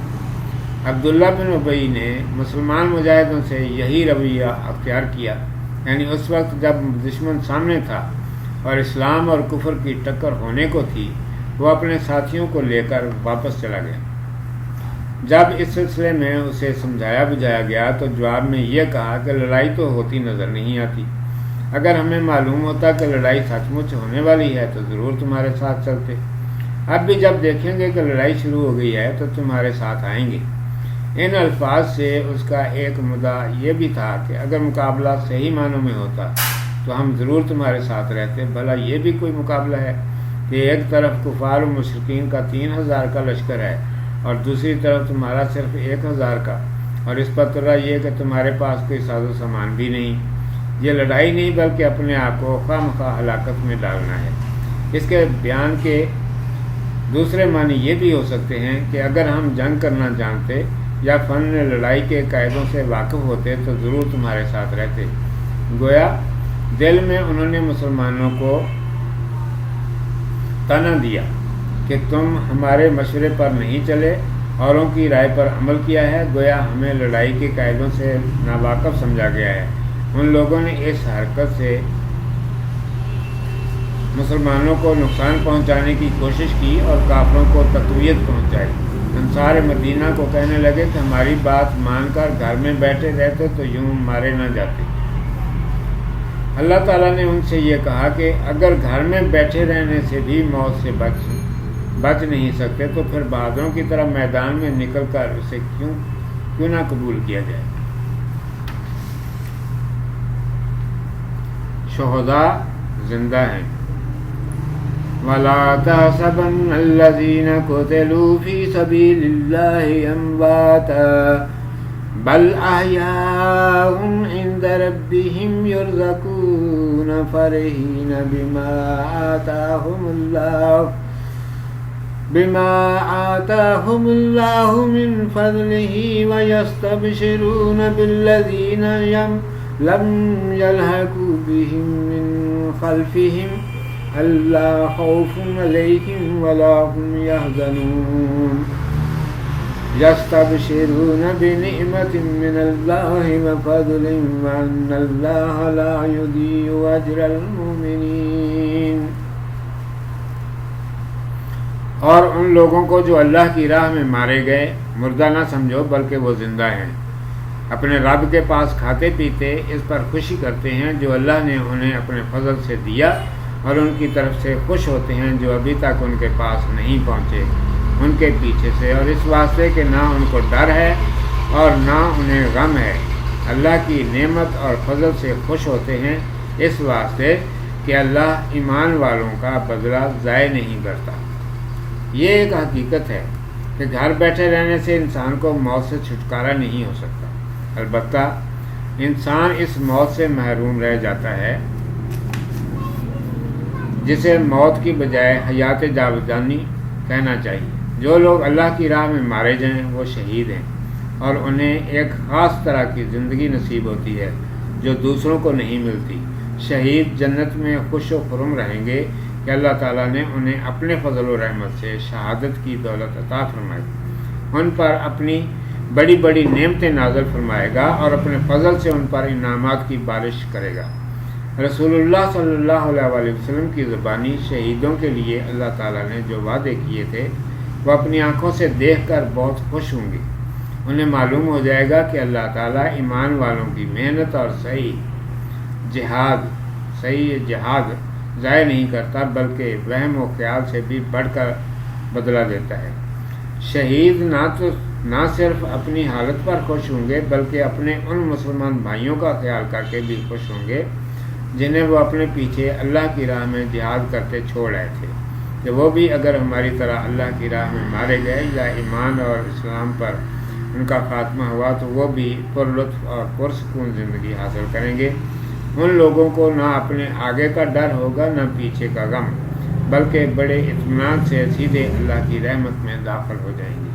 عبداللہ بن ابی نے مسلمان مجاہدوں سے یہی رویہ اختیار کیا، یعنی اس وقت جب دشمن سامنے تھا اور اسلام اور کفر کی ٹکر ہونے کو تھی، وہ اپنے ساتھیوں کو لے کر واپس چلا گیا۔ جب اس سلسلے میں اسے سمجھایا بجھایا گیا تو جواب میں یہ کہا کہ لڑائی تو ہوتی نظر نہیں آتی، اگر ہمیں معلوم ہوتا کہ لڑائی سچ مچ ہونے والی ہے تو ضرور تمہارے ساتھ چلتے۔ اب بھی جب دیکھیں گے کہ لڑائی شروع ہو گئی ہے تو تمہارے ساتھ آئیں گے۔ ان الفاظ سے اس کا ایک مدعا یہ بھی تھا کہ اگر مقابلہ صحیح معنوں میں ہوتا تو ہم ضرور تمہارے ساتھ رہتے۔ بھلا یہ بھی کوئی مقابلہ ہے کہ ایک طرف کفار و مشرکین کا 3000 کا لشکر ہے اور دوسری طرف تمہارا صرف 1000 کا، اور اس پر طرح یہ کہ تمہارے پاس کوئی ساز و سامان بھی نہیں۔ یہ لڑائی نہیں بلکہ اپنے آپ کو خواہ مخواہ ہلاکت میں ڈالنا ہے۔ اس کے بیان کے دوسرے معنی یہ بھی ہو سکتے ہیں کہ اگر ہم جنگ کرنا جانتے یا فن لڑائی کے قاعدوں سے واقف ہوتے تو ضرور تمہارے ساتھ رہتے۔ گویا دل میں انہوں نے مسلمانوں کو طعنہ دیا کہ تم ہمارے مشورے پر نہیں چلے، اوروں کی رائے پر عمل کیا ہے، گویا ہمیں لڑائی کے قاعدوں سے ناواقف سمجھا گیا ہے۔ ان لوگوں نے اس حرکت سے مسلمانوں کو نقصان پہنچانے کی کوشش کی اور کافروں کو تقویت پہنچائی۔ انصار مدینہ کو کہنے لگے کہ ہماری بات مان کر گھر میں بیٹھے رہتے تو یوں مارے نہ جاتے۔ اللہ تعالیٰ نے ان سے یہ کہا کہ اگر گھر میں بیٹھے رہنے سے بھی موت سے بچ نہیں سکتے تو پھر بہادروں کی طرح میدان میں نکل کر اسے کیوں نہ قبول کیا جائے۔ شہداء زندہ ہیں۔ وَلَا تَحْسَبَنَّ الَّذِينَ قُتِلُوا فِي سَبِيلِ اللَّهِ أَمْوَاتًا بَلْ أَحْيَاءٌ عِندَ رَبِّهِمْ يُرْزَقُونَ فَرِحِينَ بما آتاهم الله من فضله ويستبشرون بالذين لم يلحقوا بهم من خلفهم ألا خوف عليهم ولا هم يحزنون يستبشرون بنعمة من الله وفضل وأن الله لا يضيع أجر المؤمنين۔ اور ان لوگوں کو جو اللہ کی راہ میں مارے گئے مردہ نہ سمجھو بلکہ وہ زندہ ہیں، اپنے رب کے پاس کھاتے پیتے اس پر خوشی کرتے ہیں جو اللہ نے انہیں اپنے فضل سے دیا، اور ان کی طرف سے خوش ہوتے ہیں جو ابھی تک ان کے پاس نہیں پہنچے ان کے پیچھے سے، اور اس واسطے کہ نہ ان کو ڈر ہے اور نہ انہیں غم ہے۔ اللہ کی نعمت اور فضل سے خوش ہوتے ہیں اس واسطے کہ اللہ ایمان والوں کا بدلہ ضائع نہیں کرتا۔ یہ ایک حقیقت ہے کہ گھر بیٹھے رہنے سے انسان کو موت سے چھٹکارا نہیں ہو سکتا، البتہ انسان اس موت سے محروم رہ جاتا ہے جسے موت کی بجائے حیات جاودانی کہنا چاہیے۔ جو لوگ اللہ کی راہ میں مارے جائیں وہ شہید ہیں، اور انہیں ایک خاص طرح کی زندگی نصیب ہوتی ہے جو دوسروں کو نہیں ملتی۔ شہید جنت میں خوش و خرم رہیں گے کہ اللہ تعالیٰ نے انہیں اپنے فضل و رحمت سے شہادت کی دولت عطا فرمائی، ان پر اپنی بڑی بڑی نعمتیں نازل فرمائے گا اور اپنے فضل سے ان پر انعامات کی بارش کرے گا۔ رسول اللہ صلی اللہ علیہ وسلم کی زبانی شہیدوں کے لیے اللہ تعالیٰ نے جو وعدے کیے تھے وہ اپنی آنکھوں سے دیکھ کر بہت خوش ہوں گے۔ انہیں معلوم ہو جائے گا کہ اللہ تعالیٰ ایمان والوں کی محنت اور صحیح جہاد ضائع نہیں کرتا بلکہ وہم و خیال سے بھی بڑھ کر بدلہ دیتا ہے۔ شہید نہ صرف اپنی حالت پر خوش ہوں گے بلکہ اپنے ان مسلمان بھائیوں کا خیال کر کے بھی خوش ہوں گے جنہیں وہ اپنے پیچھے اللہ کی راہ میں جہاد کرتے چھوڑ آئے تھے، کہ وہ بھی اگر ہماری طرح اللہ کی راہ میں مارے گئے یا ایمان اور اسلام پر ان کا خاتمہ ہوا تو وہ بھی پرلطف اور پرسکون زندگی حاصل کریں گے۔ ان لوگوں کو نہ اپنے آگے کا ڈر ہوگا نہ پیچھے کا غم، بلکہ بڑے اطمینان سے سیدھے اللہ کی رحمت میں داخل ہو جائیں گے۔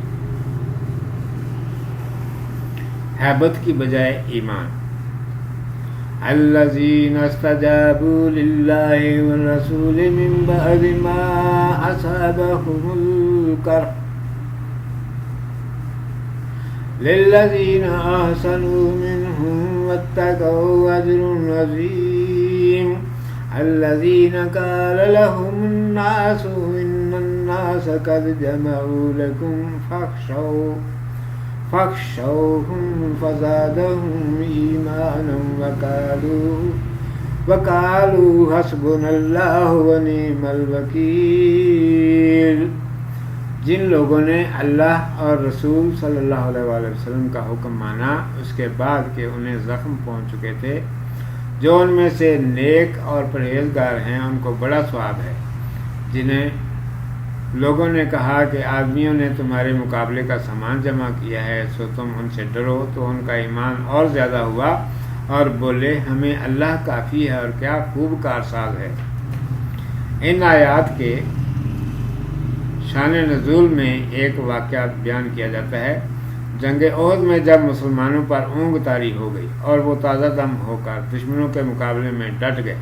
ہیبت کی بجائے ایمان۔ الذین استجابوا للہ والرسول من بعد ما اصابهم القرح للذین احسنوا منهم واتقوا اجر عظیم الذین قال لهم الناس ان الناس قد جمعوا لكم فاخشوهم فزادهم ایمانا وقالوا حسبنا اللہ ونعم الوکیل۔ جن لوگوں نے اللہ اور رسول صلی اللہ علیہ وآلہ وسلم کا حکم مانا اس کے بعد کہ انہیں زخم پہنچ چکے تھے، جو ان میں سے نیک اور پرہیزگار ہیں ان کو بڑا ثواب ہے۔ جنہیں لوگوں نے کہا کہ آدمیوں نے تمہارے مقابلے کا سامان جمع کیا ہے سو تم ان سے ڈرو، تو ان کا ایمان اور زیادہ ہوا اور بولے ہمیں اللہ کافی ہے اور کیا خوب کارساز ہے۔ ان آیات کے شان نزول میں ایک واقعہ بیان کیا جاتا ہے۔ جنگ احد میں جب مسلمانوں پر اونگ طاری ہو گئی اور وہ تازہ دم ہو کر دشمنوں کے مقابلے میں ڈٹ گئے،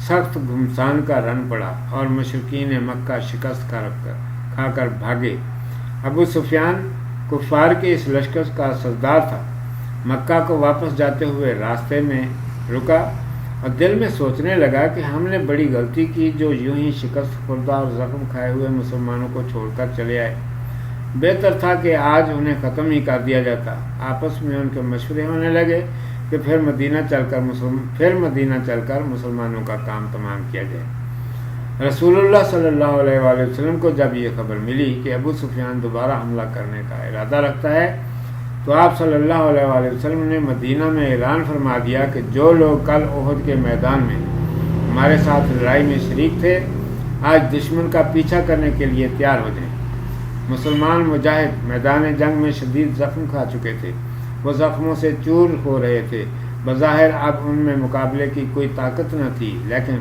سخت گھمسان کا رن پڑا اور مشرکین مکہ شکست کھا کر بھاگے۔ ابو سفیان کفار کے اس لشکر کا سردار تھا۔ مکہ کو واپس جاتے ہوئے راستے میں رکا اور دل میں سوچنے لگا کہ ہم نے بڑی غلطی کی جو یوں ہی شکست خوردہ اور زخم کھائے ہوئے مسلمانوں کو چھوڑ کر چلے آئے۔ بہتر تھا کہ آج انہیں ختم ہی کر دیا جاتا۔ آپس میں ان کے مشورے ہونے لگے کہ پھر مدینہ چل کر مسلمانوں کا کام تمام کیا جائے۔ رسول اللہ صلی اللہ علیہ وآلہ وسلم کو جب یہ خبر ملی کہ ابو سفیان دوبارہ حملہ کرنے کا ارادہ رکھتا ہے تو آپ صلی اللہ علیہ وآلہ وسلم نے مدینہ میں اعلان فرما دیا کہ جو لوگ کل احد کے میدان میں ہمارے ساتھ لڑائی میں شریک تھے آج دشمن کا پیچھا کرنے کے لیے تیار ہو جائیں۔ مسلمان مجاہد میدان جنگ میں شدید زخم کھا چکے تھے، وہ زخموں سے چور ہو رہے تھے۔ بظاہر اب ان میں مقابلے کی کوئی طاقت نہ تھی، لیکن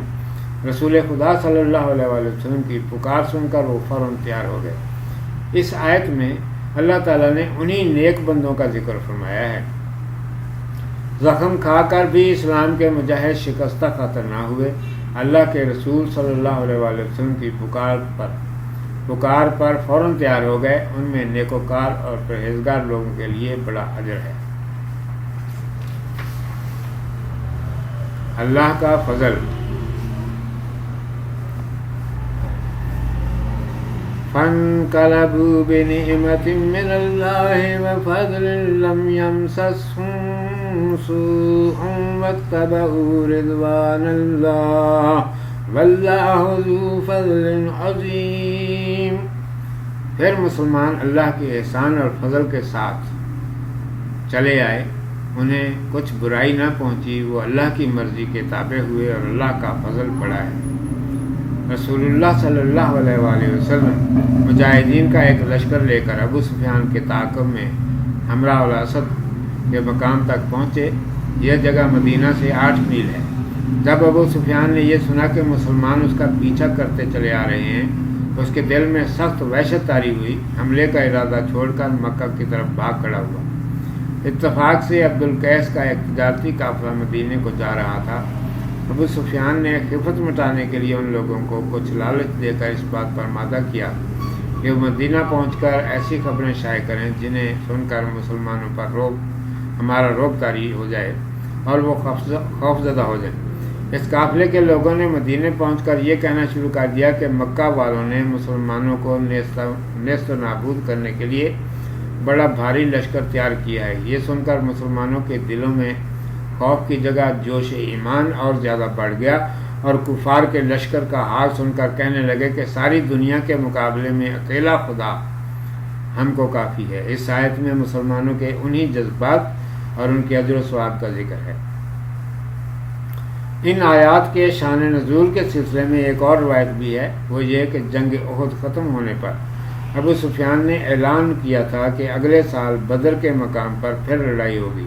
رسول خدا صلی اللہ علیہ وآلہ وسلم کی پکار سن کر وہ فوراً تیار ہو گئے۔ اس آیت میں اللہ تعالیٰ نے انہی نیک بندوں کا ذکر فرمایا ہے۔ زخم کھا کر بھی اسلام کے مجاہد شکستہ خاطر نہ ہوئے، اللہ کے رسول صلی اللہ علیہ وآلہ وسلم کی پکار پر فوراً تیار ہو گئے۔ ان میں نیکوکار اور پرہیزگار لوگوں کے لیے بڑا اجر ہے۔ اللہ کا فضل۔ فانقلبوا بنعمة من الله وفضل لم يمسسهم سوء واتبعوا رضوان الله واللہ ذو فضل عظیم۔ پھر مسلمان اللہ کے احسان اور فضل کے ساتھ چلے آئے، انہیں کچھ برائی نہ پہنچی، وہ اللہ کی مرضی کے تابع ہوئے اور اللہ کا فضل پڑا ہے۔ رسول اللہ صلی اللہ علیہ وآلہ وسلم مجاہدین کا ایک لشکر لے کر ابو سفیان کے تعاقب میں ہمراہ الاسد کے مقام تک پہنچے۔ یہ جگہ مدینہ سے 8 میل ہے۔ جب ابو سفیان نے یہ سنا کہ مسلمان اس کا پیچھا کرتے چلے آ رہے ہیں تو اس کے دل میں سخت وحشت طاری ہوئی، حملے کا ارادہ چھوڑ کر مکہ کی طرف بھاگ کھڑا ہوا۔ اتفاق سے عبدالقیس کا ایک تجارتی قافلہ مدینے کو جا رہا تھا۔ ابو سفیان نے خفت مٹانے کے لیے ان لوگوں کو کچھ لالچ دے کر اس بات پر مادہ کیا کہ وہ مدینہ پہنچ کر ایسی خبریں شائع کریں جنہیں سن کر مسلمانوں پر ہمارا رعب طاری ہو جائے اور وہ خوفزدہ ہو جائیں۔ اس قافلے کے لوگوں نے مدینے پہنچ کر یہ کہنا شروع کر دیا کہ مکہ والوں نے مسلمانوں کو نیست و نابود کرنے کے لیے بڑا بھاری لشکر تیار کیا ہے۔ یہ سن کر مسلمانوں کے دلوں میں خوف کی جگہ جوش ایمان اور زیادہ بڑھ گیا اور کفار کے لشکر کا حال سن کر کہنے لگے کہ ساری دنیا کے مقابلے میں اکیلا خدا ہم کو کافی ہے۔ اس آیت میں مسلمانوں کے انہی جذبات اور ان کے اجر و ثواب کا ذکر ہے۔ ان آیات کے شان نزول کے سلسلے میں ایک اور روایت بھی ہے، وہ یہ کہ جنگ احد ختم ہونے پر ابو سفیان نے اعلان کیا تھا کہ اگلے سال بدر کے مقام پر پھر لڑائی ہوگی،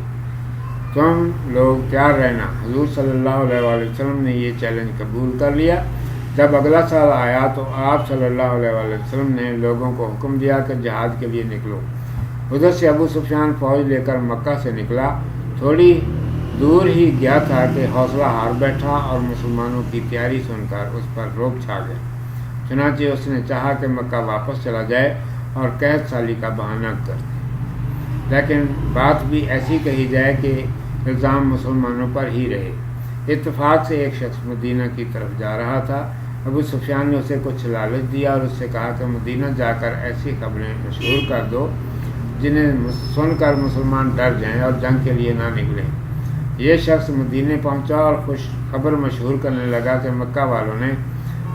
تم لوگ تیار رہنا۔ حضور صلی اللہ علیہ وآلہ وسلم نے یہ چیلنج قبول کر لیا۔ جب اگلا سال آیا تو آپ صلی اللہ علیہ وآلہ وسلم نے لوگوں کو حکم دیا کہ جہاد کے لیے نکلو۔ ادھر سے ابو سفیان فوج لے کر مکہ سے نکلا، تھوڑی دور ہی گیا تھا کہ حوصلہ ہار بیٹھا اور مسلمانوں کی تیاری سن کر اس پر رعب چھا گیا۔ چنانچہ اس نے چاہا کہ مکہ واپس چلا جائے اور قحط سالی کا بہانہ کر دے، لیکن بات بھی ایسی کہی جائے کہ الزام مسلمانوں پر ہی رہے۔ اتفاق سے ایک شخص مدینہ کی طرف جا رہا تھا۔ ابو سفیان نے اسے کچھ لالچ دیا اور اس سے کہا کہ مدینہ جا کر ایسی خبریں مشہور کر دو جنہیں سن کر مسلمان ڈر جائیں اور جنگ کے لیے نہ نکلیں۔ یہ شخص مدینے پہنچا اور خوش خبر مشہور کرنے لگا کہ مکہ والوں نے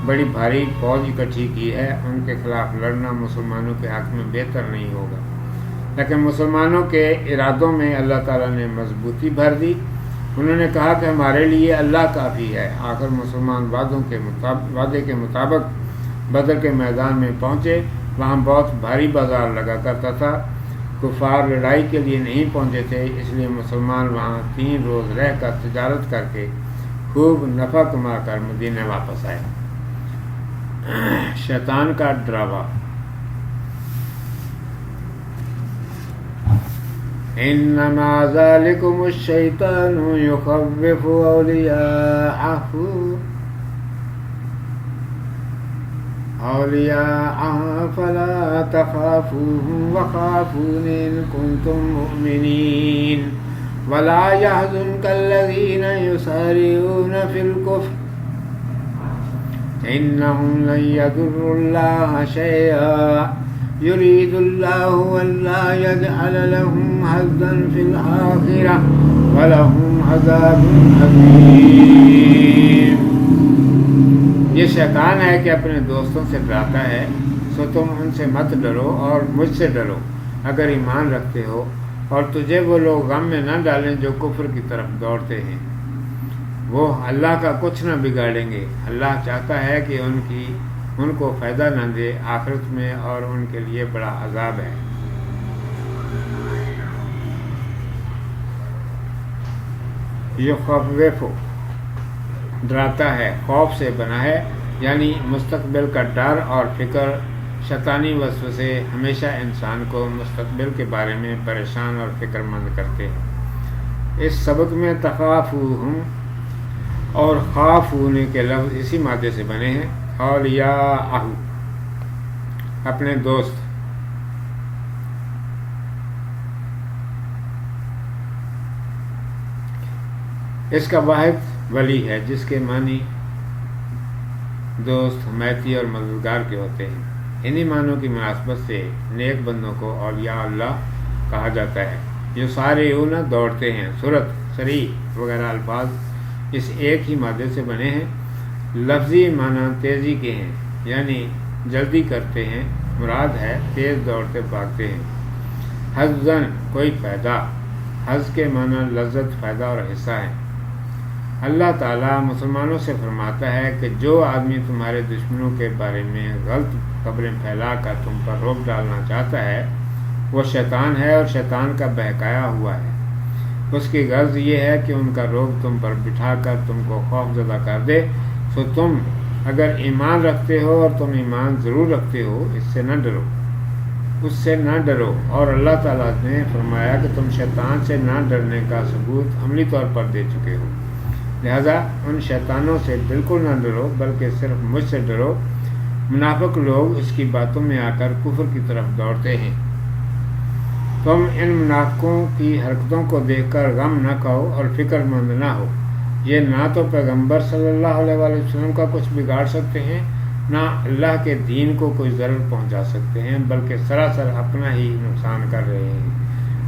بڑی بھاری فوج اکٹھی کی ہے، ان کے خلاف لڑنا مسلمانوں کے حق میں بہتر نہیں ہوگا۔ لیکن مسلمانوں کے ارادوں میں اللہ تعالیٰ نے مضبوطی بھر دی۔ انہوں نے کہا کہ ہمارے لیے اللہ کافی ہے۔ آخر مسلمان وعدے کے مطابق بدر کے میدان میں پہنچے۔ وہاں بہت بھاری بازار لگا کرتا تھا۔ کفار لڑائی کے لیے نہیں پہنچے تھے، اس لیے مسلمان وہاں 3 روز رہ کر تجارت کر کے خوب نفع کما کر مدینے واپس آئے۔ شیطان کا ڈراوا۔ انما ذلکم الشیطان یخوف اولیاءه فلا تخافوهم وخافون ان کنتم مؤمنین ولا يحزنك الذین یسارعون فی الکفر انهم لن يضروا الله شيئا يريد الله ألا يجعل لهم حظا في الآخرة ولهم عذاب عظيم۔ یہ شیطان ہے کہ اپنے دوستوں سے ڈراتا ہے، سو تم ان سے مت ڈرو اور مجھ سے ڈرو اگر ایمان رکھتے ہو، اور تجھے وہ لوگ غم میں نہ ڈالیں جو کفر کی طرف دوڑتے ہیں۔ وہ اللہ کا کچھ نہ بگاڑیں گے۔ اللہ چاہتا ہے کہ ان کو فائدہ نہ دے آخرت میں، اور ان کے لیے بڑا عذاب ہے۔ یخوف ڈراتا ہے، خوف سے بنا ہے، یعنی مستقبل کا ڈر اور فکر۔ شیطانی وسوسے ہمیشہ انسان کو مستقبل کے بارے میں پریشان اور فکر مند کرتے ہیں۔ اس سبق میں تخافوہم اور خوف ہونے کے لفظ اسی مادے سے بنے ہیں۔ اولیاءہ اپنے دوست۔ اس کا واحد ولی ہے جس کے معنی دوست، حمایتی اور مددگار کے ہوتے ہیں۔ انہی معنوں کی مناسبت سے نیک بندوں کو اولیاء اللہ کہا جاتا ہے۔ جو سارے دوڑتے ہیں۔ سورت، سریع وغیرہ الفاظ اس ایک ہی مادے سے بنے ہیں۔ لفظی معنی تیزی کے ہیں، یعنی جلدی کرتے ہیں، مراد ہے تیز دوڑتے بھاگتے ہیں۔ حظاً کوئی فائدہ، حظ کے معنی لذت، فائدہ اور حصہ ہے۔ اللہ تعالیٰ مسلمانوں سے فرماتا ہے کہ جو آدمی تمہارے دشمنوں کے بارے میں غلط خبریں پھیلا کر تم پر روک ڈالنا چاہتا ہے وہ شیطان ہے، اور شیطان کا بہکایا ہوا ہے۔ اس کی غرض یہ ہے کہ ان کا روگ تم پر بٹھا کر تم کو خوف زدہ کر دے۔ سو تم اگر ایمان رکھتے ہو، اور تم ایمان ضرور رکھتے ہو، اس سے نہ ڈرو۔ اور اللہ تعالیٰ نے فرمایا کہ تم شیطان سے نہ ڈرنے کا ثبوت عملی طور پر دے چکے ہو، لہذا ان شیطانوں سے بالکل نہ ڈرو بلکہ صرف مجھ سے ڈرو۔ منافق لوگ اس کی باتوں میں آ کر کفر کی طرف دوڑتے ہیں۔ تم ان منافقوں کی حرکتوں کو دیکھ کر غم نہ کھاؤ اور فکر مند نہ ہو۔ یہ نہ تو پیغمبر صلی اللہ علیہ وآلہ وسلم کا کچھ بگاڑ سکتے ہیں، نہ اللہ کے دین کو کوئی ضرر پہنچا سکتے ہیں، بلکہ سراسر اپنا ہی نقصان کر رہے ہیں۔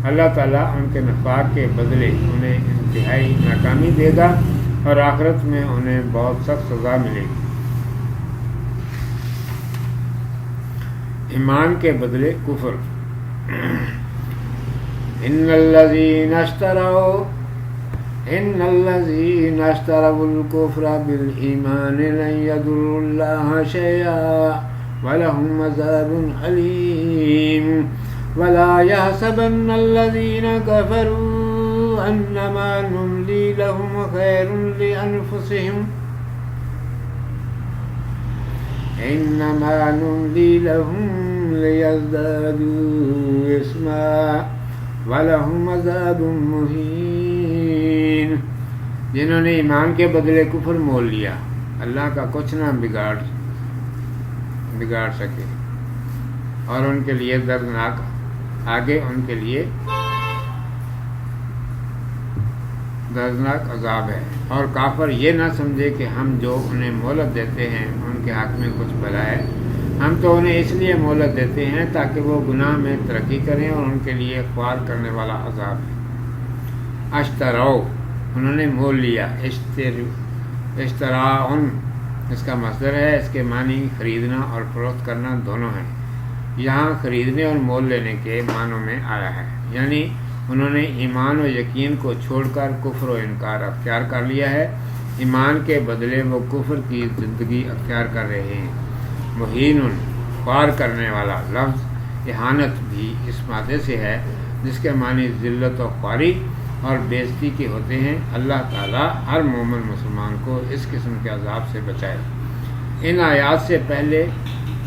اللہ تعالیٰ ان کے نفاق کے بدلے انہیں انتہائی ناکامی دے گا، اور آخرت میں انہیں بہت سخت سزا ملے گی۔ ایمان کے بدلے کفر۔ ان الذين اشتروا الكفر بالإيمان لن يضروا الله شيئا ولهم عذاب أليم ولا يحسبن الذين كفروا أنما نملي لهم خير لأنفسهم إنما نملي لهم ليزدادوا إثما وَلَهُمْ عَذَابٌ مُّهِينٌ۔ جنہوں نے ایمان کے بدلے کفر مول لیا، اللہ کا کچھ نہ بگاڑ سکے، اور ان کے لیے دردناک آگے ان کے لیے دردناک عذاب ہے۔ اور کافر یہ نہ سمجھے کہ ہم جو انہیں مہلت دیتے ہیں ان کے حق میں کچھ بھلا ہے۔ ہم تو انہیں اس لیے مہلت دیتے ہیں تاکہ وہ گناہ میں ترقی کریں، اور ان کے لیے خوار کرنے والا عذاب ہے۔ اشترو انہوں نے مول لیا۔ اشتراءن اس کا مصدر ہے، اس کے معنی خریدنا اور فروخت کرنا دونوں ہیں۔ یہاں خریدنے اور مول لینے کے معنوں میں آیا ہے، یعنی انہوں نے ایمان و یقین کو چھوڑ کر کفر و انکار اختیار کر لیا ہے، ایمان کے بدلے وہ کفر کی زندگی اختیار کر رہے ہیں۔ مہین خوار کرنے والا لفظ اہانت بھی اس مادے سے ہے جس کے معنی ذلت و خواری اور بےعزتی کے ہوتے ہیں۔ اللہ تعالیٰ ہر مومن مسلمان کو اس قسم کے عذاب سے بچائے۔ ان آیات سے پہلے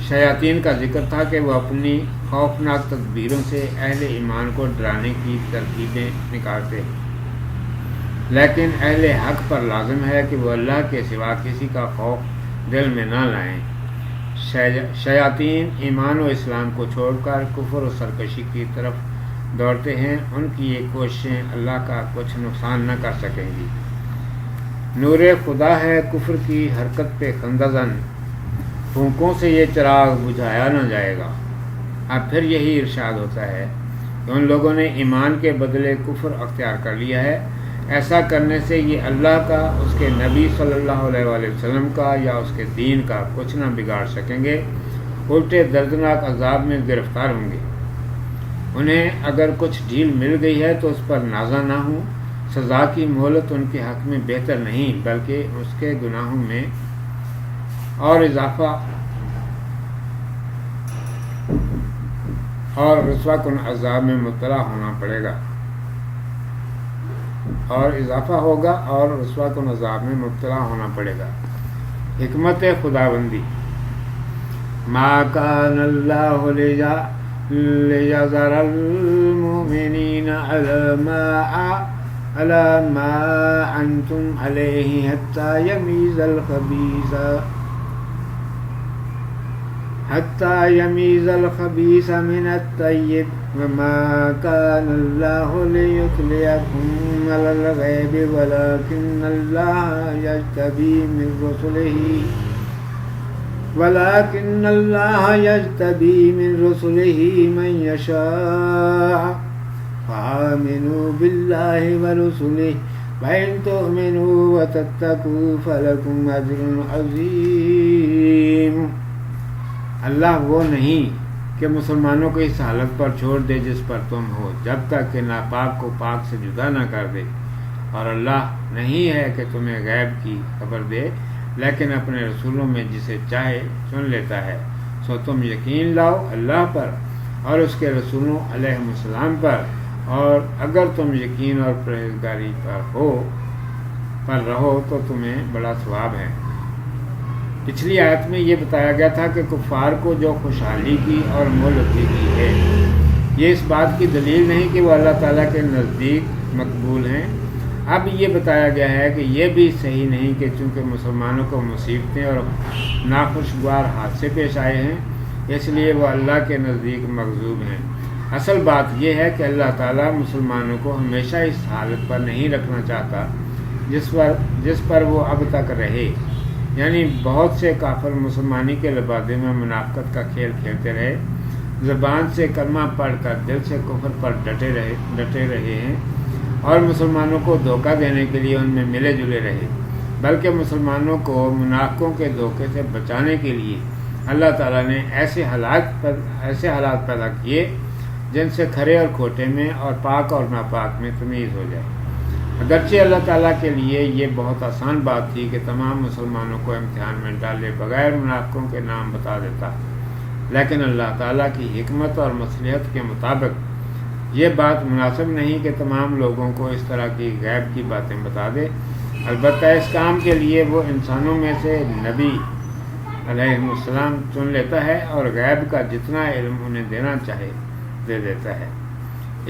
شیاطین کا ذکر تھا کہ وہ اپنی خوفناک تدبیروں سے اہل ایمان کو ڈرانے کی ترکیبیں نکالتے ہیں، لیکن اہل حق پر لازم ہے کہ وہ اللہ کے سوا کسی کا خوف دل میں نہ لائیں۔ شیاطین ایمان و اسلام کو چھوڑ کر کفر و سرکشی کی طرف دوڑتے ہیں، ان کی یہ کوششیں اللہ کا کچھ نقصان نہ کر سکیں گی۔ نور خدا ہے کفر کی حرکت پہ خندزن، پھونکوں سے یہ چراغ بجھایا نہ جائے گا۔ اب پھر یہی ارشاد ہوتا ہے کہ ان لوگوں نے ایمان کے بدلے کفر اختیار کر لیا ہے، ایسا کرنے سے یہ اللہ کا، اس کے نبی صلی اللہ علیہ وآلہ وسلم کا یا اس کے دین کا کچھ نہ بگاڑ سکیں گے، الٹے دردناک عذاب میں گرفتار ہوں گے۔ انہیں اگر کچھ ڈھیل مل گئی ہے تو اس پر نازا نہ ہوں، سزا کی مہلت ان کے حق میں بہتر نہیں بلکہ اس کے گناہوں میں اور اضافہ اور رسوا کن عذاب میں مبتلا ہونا پڑے گا، اور اضافہ ہوگا اور رسوا کن عذاب میں مبتلا ہونا پڑے گا۔ حکمت خداوندی ما کان اللہ لیذر المؤمنین علی ما انتم علیہ حتی یمیز الخبیث من الطیب وما كان الله ليطلعكم على الغيب ولكن الله يجتبي من رسله من يشاء فآمنوا بالله ورسله وإن تؤمنوا وتتقوا فلكم أجر عظيم۔ اللہ وہ نہیں کہ مسلمانوں کو اس حالت پر چھوڑ دے جس پر تم ہو، جب تک کہ ناپاک کو پاک سے جدا نہ کر دے، اور اللہ نہیں ہے کہ تمہیں غیب کی خبر دے، لیکن اپنے رسولوں میں جسے چاہے چن لیتا ہے۔ سو تم یقین لاؤ اللہ پر اور اس کے رسولوں علیہ السلام پر، اور اگر تم یقین اور پرہیزگاری پر رہو تو تمہیں بڑا ثواب ہے۔ پچھلی آیت میں یہ بتایا گیا تھا کہ کفار کو جو خوشحالی کی اور مہلت دی گئی ہے، یہ اس بات کی دلیل نہیں کہ وہ اللہ تعالیٰ کے نزدیک مقبول ہیں۔ اب یہ بتایا گیا ہے کہ یہ بھی صحیح نہیں کہ چونکہ مسلمانوں کو مصیبتیں اور ناخوشگوار حادثے پیش آئے ہیں اس لیے وہ اللہ کے نزدیک مغضوب ہیں۔ اصل بات یہ ہے کہ اللہ تعالیٰ مسلمانوں کو ہمیشہ اس حالت پر نہیں رکھنا چاہتا جس پر وہ اب تک رہے، یعنی بہت سے کافر مسلمانی کے لبادے میں منافقت کا کھیل کھیلتے رہے، زبان سے کلمہ پڑھ کر دل سے کفر پر ڈٹے رہے ہیں، اور مسلمانوں کو دھوکہ دینے کے لیے ان میں ملے جلے رہے، بلکہ مسلمانوں کو منافقوں کے دھوکے سے بچانے کے لیے اللہ تعالیٰ نے ایسے حالات پیدا کیے جن سے کھرے اور کھوٹے میں اور پاک اور ناپاک میں تمیز ہو جائے۔ اگرچہ اللہ تعالیٰ کے لیے یہ بہت آسان بات تھی کہ تمام مسلمانوں کو امتحان میں ڈالے بغیر منافقوں کے نام بتا دیتا، لیکن اللہ تعالیٰ کی حکمت اور مصلحت کے مطابق یہ بات مناسب نہیں کہ تمام لوگوں کو اس طرح کی غیب کی باتیں بتا دے۔ البتہ اس کام کے لیے وہ انسانوں میں سے نبی علیہ السلام چن لیتا ہے اور غیب کا جتنا علم انہیں دینا چاہے دے دیتا ہے۔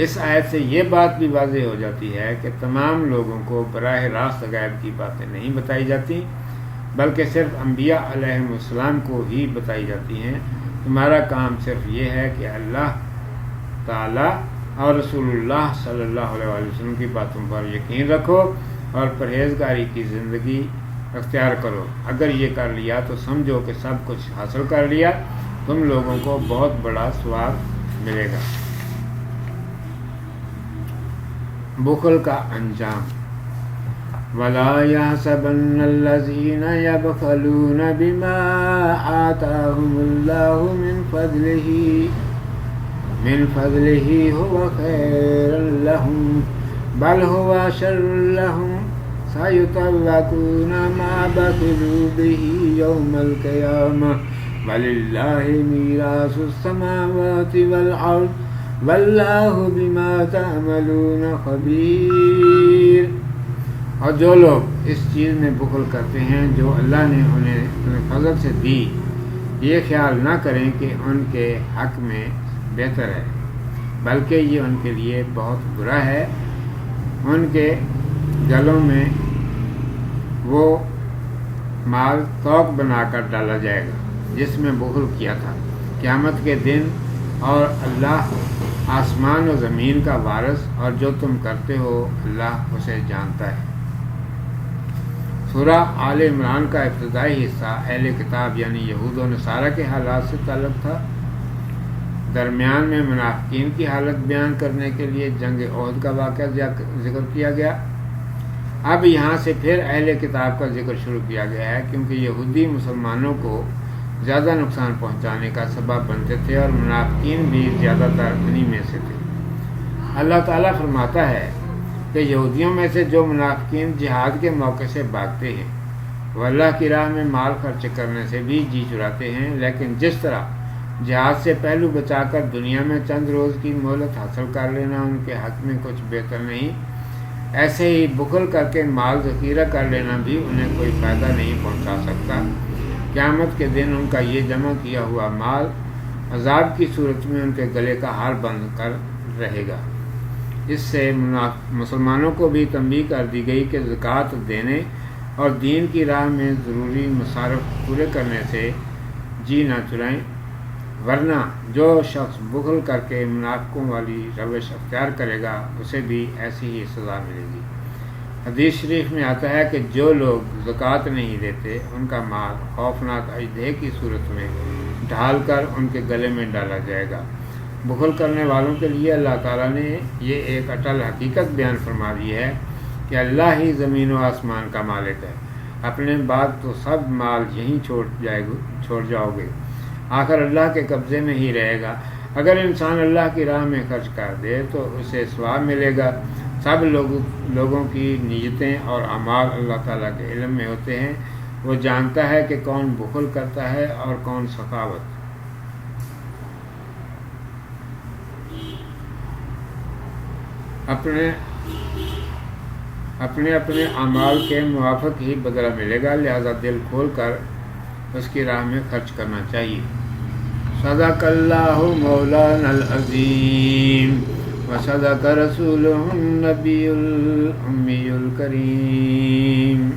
اس آیت سے یہ بات بھی واضح ہو جاتی ہے کہ تمام لوگوں کو براہ راست غیب کی باتیں نہیں بتائی جاتی، بلکہ صرف انبیاء علیہ السلام کو ہی بتائی جاتی ہیں۔ تمہارا کام صرف یہ ہے کہ اللہ تعالیٰ اور رسول اللہ صلی اللہ علیہ وسلم کی باتوں پر یقین رکھو اور پرہیزگاری کی زندگی اختیار کرو۔ اگر یہ کر لیا تو سمجھو کہ سب کچھ حاصل کر لیا، تم لوگوں کو بہت بڑا ثواب ملے گا۔ بخل کا انجام۔ ولا يحسبن الذين يبخلون بما آتاهم الله من فضله هو خيرا لهم بل هو شر لهم سيطوقون ما بخلوا به يوم القيامة ولله ميراث السماوات والأرض واللہ بما تعملون خبیر۔ اور جو لوگ اس چیز میں بخل کرتے ہیں جو اللہ نے انہیں اپنے فضل سے دی، یہ خیال نہ کریں کہ ان کے حق میں بہتر ہے، بلکہ یہ ان کے لیے بہت برا ہے۔ ان کے گلوں میں وہ مال توق بنا کر ڈالا جائے گا جس میں بخل کیا تھا قیامت کے دن، اور اللہ آسمان و زمین کا وارث، اور جو تم کرتے ہو اللہ اسے جانتا ہے۔ سورہ آل عمران کا ابتدائی حصہ اہل کتاب یعنی یہود و نصارہ کے حالات سے تعلق تھا۔ درمیان میں منافقین کی حالت بیان کرنے کے لیے جنگ احد کا واقعہ ذکر کیا گیا۔ اب یہاں سے پھر اہل کتاب کا ذکر شروع کیا گیا ہے، کیونکہ یہودی مسلمانوں کو زیادہ نقصان پہنچانے کا سبب بنتے تھے اور منافقین بھی زیادہ تر انہی میں سے تھے۔ اللہ تعالیٰ فرماتا ہے کہ یہودیوں میں سے جو منافقین جہاد کے موقع سے بھاگتے ہیں وہ اللہ کی راہ میں مال خرچ کرنے سے بھی جی چراتے ہیں، لیکن جس طرح جہاد سے پہلو بچا کر دنیا میں چند روز کی مہلت حاصل کر لینا ان کے حق میں کچھ بہتر نہیں، ایسے ہی بخل کر کے مال ذخیرہ کر لینا بھی انہیں کوئی فائدہ نہیں پہنچا سکتا۔ قیامت کے دن ان کا یہ جمع کیا ہوا مال عذاب کی صورت میں ان کے گلے کا ہار بند کر رہے گا۔ اس سے مسلمانوں کو بھی تنبیہ کر دی گئی کہ زکوٰۃ دینے اور دین کی راہ میں ضروری مصارف پورے کرنے سے جی نہ چرائیں، ورنہ جو شخص بخل کر کے منافقوں والی روش اختیار کرے گا اسے بھی ایسی ہی سزا ملے گی۔ حدیث شریف میں آتا ہے کہ جو لوگ زکوٰۃ نہیں دیتے ان کا مال خوفناک اژدہے کی صورت میں ڈھال کر ان کے گلے میں ڈالا جائے گا۔ بخل کرنے والوں کے لیے اللہ تعالیٰ نے یہ ایک اٹل حقیقت بیان فرما دی ہے کہ اللہ ہی زمین و آسمان کا مالک ہے، اپنے بعد تو سب مال یہیں چھوڑ جاؤ گے، آخر اللہ کے قبضے میں ہی رہے گا۔ اگر انسان اللہ کی راہ میں خرچ کر دے تو اسے ثواب ملے گا۔ سب لوگوں کی نیتیں اور اعمال اللہ تعالیٰ کے علم میں ہوتے ہیں، وہ جانتا ہے کہ کون بخل کرتا ہے اور کون سخاوت۔ اپنے اعمال کے موافق ہی بدلہ ملے گا، لہذا دل کھول کر اس کی راہ میں خرچ کرنا چاہیے۔ صدق اللہ مولانا العظیم وصدق رسولہ النبی الامی الکریم۔